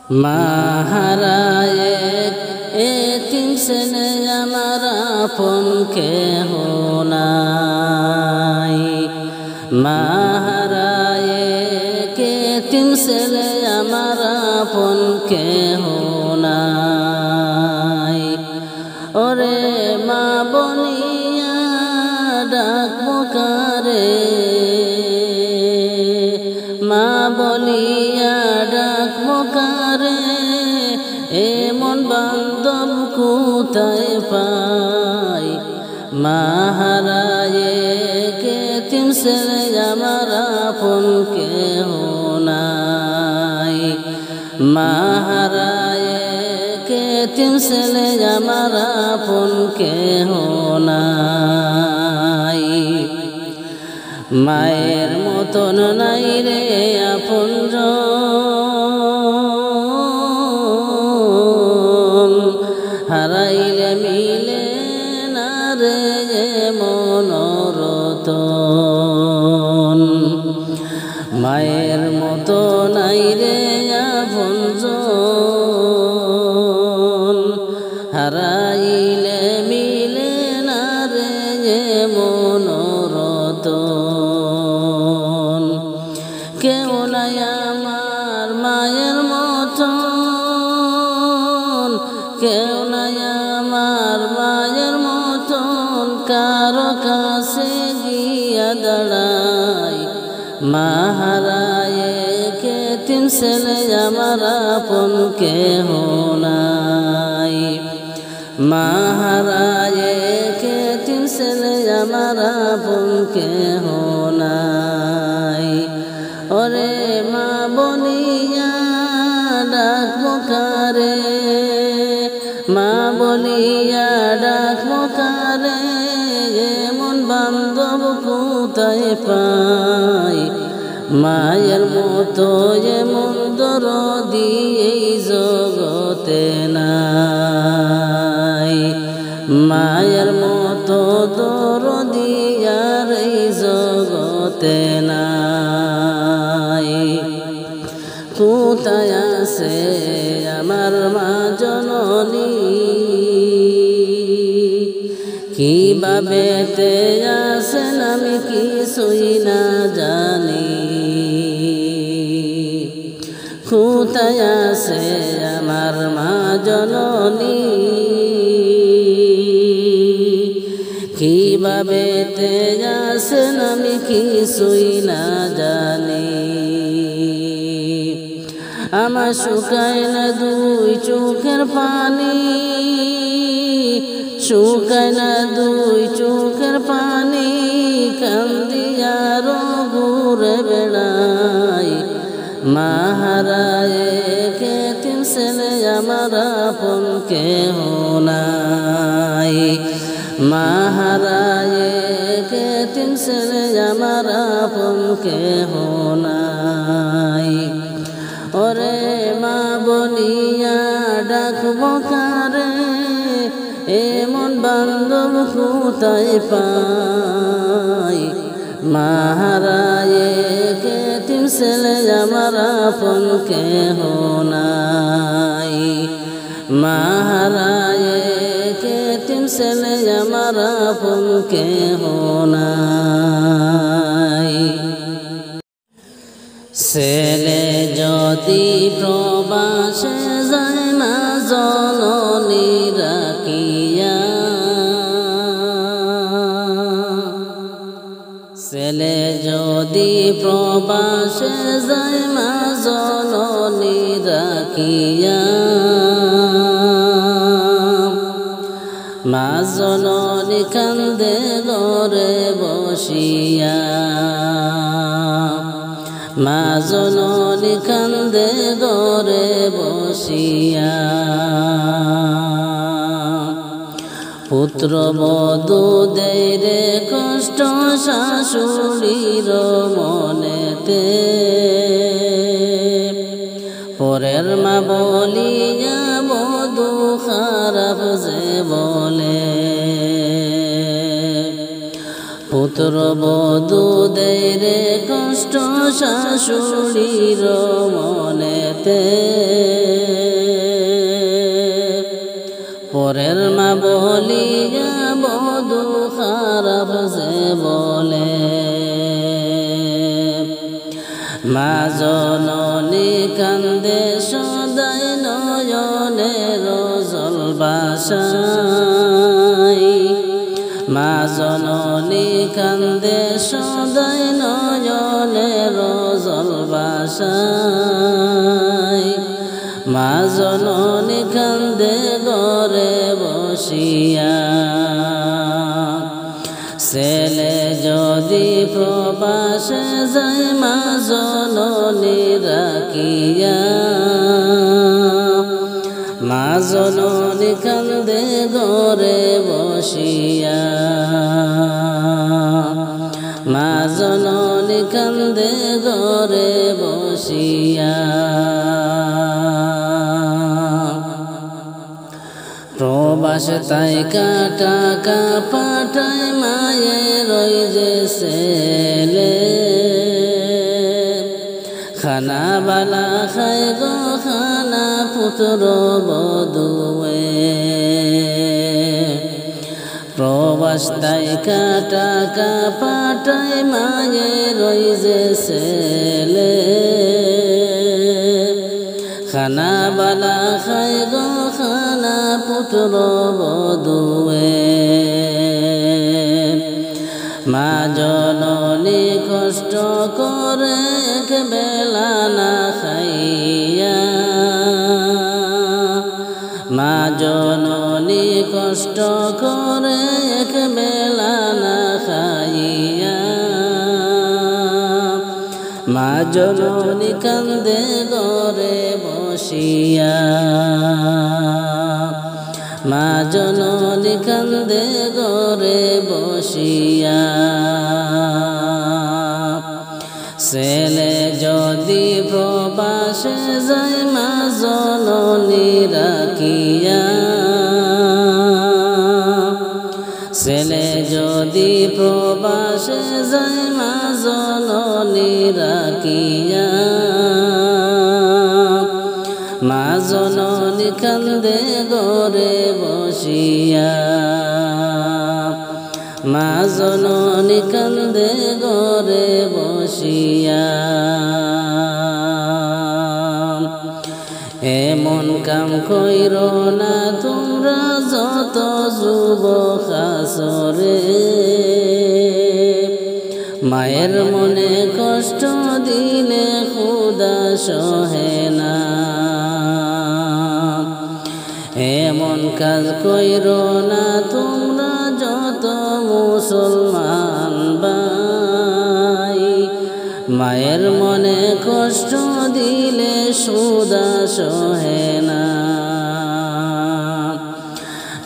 মাহারায়ে এতিম ছেলে আমার আপন কেহ নাই মাহারায়ে এতিম ছেলে আমার আপন কেহ নাই ওরে মা বলিয়া ডাকবো কারে মা বলিয়া ডাকবো কারে এমন বান্ধব কোথায় পাই মাহারায়ে এতিম ছেলে আমার আপন কেহ নাই মাহারায়ে এতিম ছেলে আমার আপন কেহ নাই মায়ের মতন নাই রে আপনজন হারাইলে মিলে না রে মনোরতন মায়ের মতো নাই রে আপনজন হারাইলে মিলে না রে মনোরতন কেউ নাই আমার মায়ের মতন কেউ নাই আমার মায়ের মতন কারো কাছে গিয়া দাঁড়াই মাহারায়ে এতিম ছেলে আমার আপন কেহ নাই মাহারায়ে এতিম ছেলে আমার আপন কেহ নাই ওরে মা বলিয়া ডাকবো কারে মা বলিয়া ডাকবো কারে এমন বান্ধব কোথায় পাই মায়ের মতো এমন দরদি এই জগতে নাই মায়ের মতো দরদি আর এই জগতে নাই কোথায় আছে আমার মা জননী কিভাবে তে আছেন আমি কিছুই না জানি কোথায় আছে আমার মা জননী কিভাবে তে আছেন আমি কিছুই না জানি আমার শুকায় না দুই চোখের পানি শুকায় না দুই চোখের পানি কান্দিয়া ঘুরে বেড়াই মাহারায়ে এতিম ছেলে আমার আপন কেহ নাই মাহারায়ে এতিম ছেলে আমার আপন কেহ নাই ওরে মা বলিয়া ডাকবো কারে এমন বান্ধব কোথায় পাই মাহারায়ে এতিম ছেলে আমার আপন কেহ নাই মাহারায়ে এতিম ছেলে আমার আপন কেহ নাই ছেলে যদি প্রবাসে যায় না জননী রাখিয়া ছেলে যদি প্রবাসে যায় মা জননী রাখিয়া মা জননী কান্দে ঘরে বসিয়া মা জননী কান্দে ঘরে বসিয়া পুত্র বধূ দেয় রে কষ্ট শাশুড়ির মনেতে পরের মা বলিয়া বধূ খারাপ যে বলে পুত্র বধূ দেয় রে কষ্ট শাশুড়ির মনেতে পরের মা বলিয়া বধূ খারাপ যে বলে মা জননী কান্দে সদাই নয়নের জল বাসাই মা জননী কান্দে সদাই নয়নের জল বাসাই মা জননী কান্দে ঘরে বসিয়া ছেলে যদি প্রবাসে যায় মা জননী রাখিয়া মা জননী কান্দে ঘরে বসিয়া মা জননী কান্দে ঘরে বসিয়া প্রবাস তাই টাকা পাঠায় মায়ের ওই যে ছেলে খানা বালা খায় গো খানা পুত্র বধূয়ে প্রবাস তাই টাকা পাঠায় মায়ের ওই যে ছেলে খানা বালা খায় গো খানা পুত্র বধূয়ে মা জননী কষ্ট করে এক বেলা না খাইয়া মা জননী কষ্ট করে এক বেলা না খাইয়া মা জননী কান্দে ঘরে বসিয়া মা জননী কান্দে ঘরে বসিয়া ছেলে যদি প্রবাসে যায় মা জননী রাখিয়া ছেলে যদি প্রবাসে যায় মা জননী রাখিয়া মা জননী কান্দে ঘরে বসিয়া মা জননী কান্দে ঘরে বসিয়া এমন কাম কইর না তোমরা যত যুবক আছো রে মায়ের মনে কষ্ট দিলে খুদা সহে না এমন কাজ কইর না তোমরা যত মুসলমান ভাই মায়ের মনে কষ্ট দিলে খুদা সহে না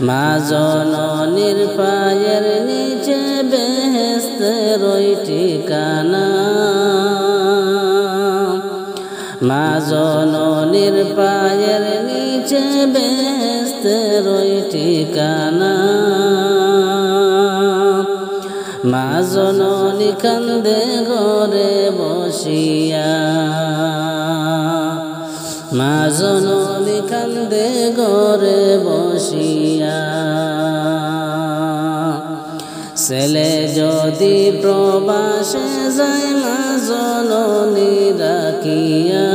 মা জননীর পায়ের নিচে বেহেশতের ওই ঠিকানা মা জননীর পায়ের নিচে বেহেশতের ওই ঠিকানা মা জননী কান্দে ঘরে বসিয়া মা জননী কান্দে ঘরে বসিয়া ছেলে যদি প্রবাসে যায় মা জননী রাখিয়া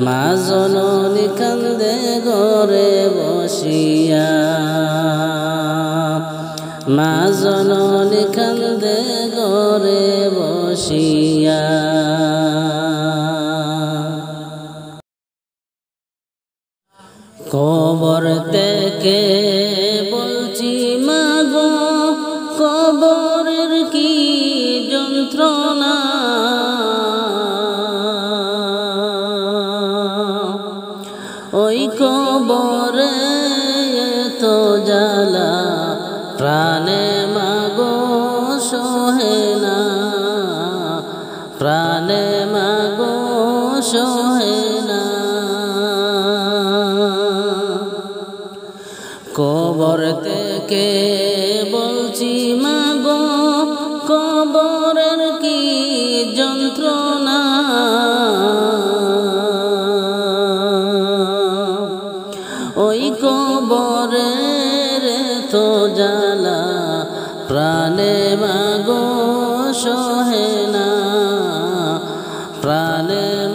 মা জননী কান্দে ঘরে বসিয়া মা জননী কান্দে ঘরে বসিয়া কবর থেকে বলছি মা গো কবরের কি যন্ত্রণা ওই কবরে তো জ্বালা প্রাণে মা গো সহে না প্রাণে মা গো সহে না কবর থেকে বলছি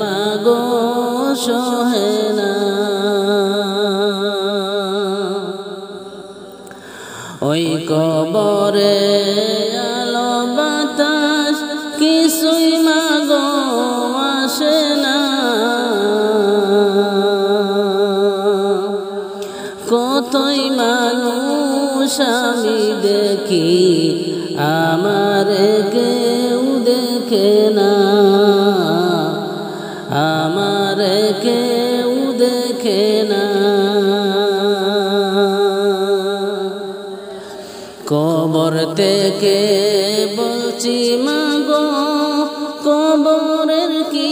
মাগো সহে না। ওই কবরে আলো বাতাস কিছুই মাগো আসে না। কতই মানুষ আমি দেখি আমারে কেউ দেখে না, আমারে কেউ দেখে না। কবর থেকে বলছি মাগো কবরের কি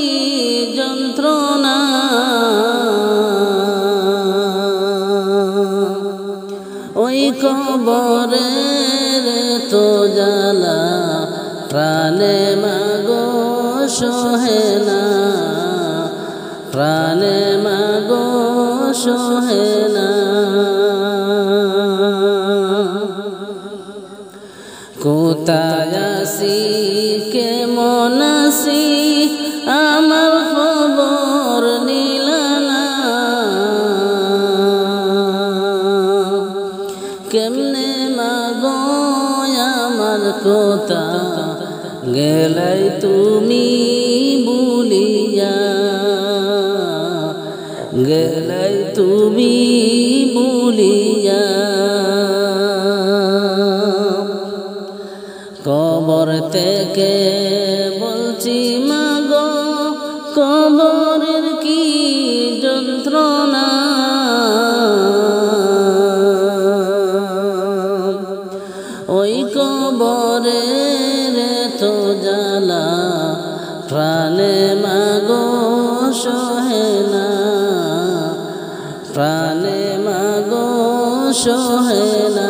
যন্ত্রণা। ওই কবরের তো জ্বালা প্রাণে মাগো সহে না, প্রাণে মাগো সহে না। কোথায় আছি কেমন আছি আমার খবর নিলা না। কেমনে মাগো আমার কথা গেলাই তুমি ভুলিয়া, গেলাই তুমি ভুলিয়া। কবর থেকে বলছি মাগো কবরের কি যন্ত্রণা। ওই কবরের তো জ্বালা প্রাণে মাগো সহে না, প্রাণে মাগো সহে না।